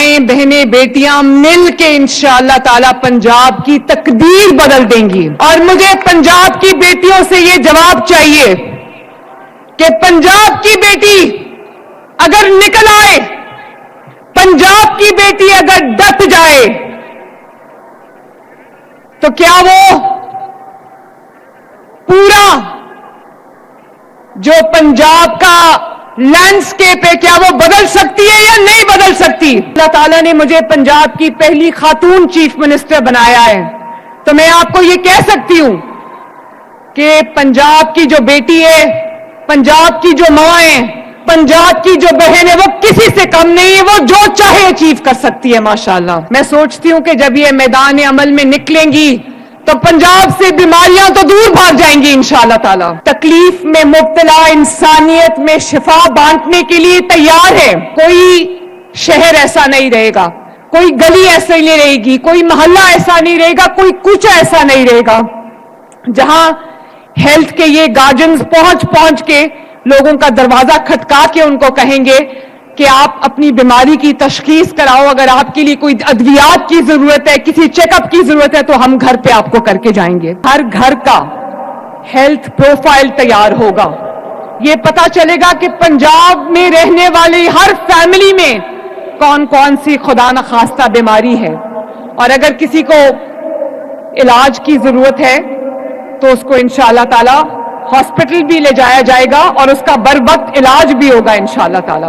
مائیں بہنیں بیٹیاں مل کے انشاءاللہ تعالی پنجاب کی تقدیر بدل دیں گی. اور مجھے پنجاب کی بیٹیوں سے یہ جواب چاہیے کہ پنجاب کی بیٹی اگر نکل آئے، پنجاب کی بیٹی اگر ڈٹ جائے تو کیا وہ پورا جو پنجاب کا لینڈسکیپ ہے کیا وہ بدل سکتی ہے یا نہیں بدل سکتی؟ اللہ تعالیٰ نے مجھے پنجاب کی پہلی خاتون چیف منسٹر بنایا ہے، تو میں آپ کو یہ کہہ سکتی ہوں کہ پنجاب کی جو بیٹی ہے، پنجاب کی جو ماں ہے، پنجاب کی جو بہن ہے، وہ کسی سے کم نہیں ہے، وہ جو چاہے اچیو کر سکتی ہے ماشاءاللہ. میں سوچتی ہوں کہ جب یہ میدان عمل میں نکلیں گی تو پنجاب سے بیماریاں تو دور بھاگ جائیں گی انشاءاللہ تعالی. تکلیف میں مبتلا انسانیت میں شفا بانٹنے کے لیے تیار ہے. کوئی شہر ایسا نہیں رہے گا، کوئی گلی ایسا نہیں رہے گی، کوئی محلہ ایسا نہیں رہے گا، کوئی کچھ ایسا نہیں رہے گا جہاں ہیلتھ کے یہ گارڈنز پہنچ کے لوگوں کا دروازہ کھٹکا کے ان کو کہیں گے کہ آپ اپنی بیماری کی تشخیص کراؤ، اگر آپ کے لیے کوئی ادویات کی ضرورت ہے، کسی چیک اپ کی ضرورت ہے تو ہم گھر پہ آپ کو کر کے جائیں گے. ہر گھر کا ہیلتھ پروفائل تیار ہوگا. یہ پتا چلے گا کہ پنجاب میں رہنے والی ہر فیملی میں کون کون سی خدا نخواستہ بیماری ہے، اور اگر کسی کو علاج کی ضرورت ہے تو اس کو انشاءاللہ تعالی ہاسپٹل بھی لے جایا جائے گا اور اس کا بر وقت علاج بھی ہوگا انشاءاللہ تعالی.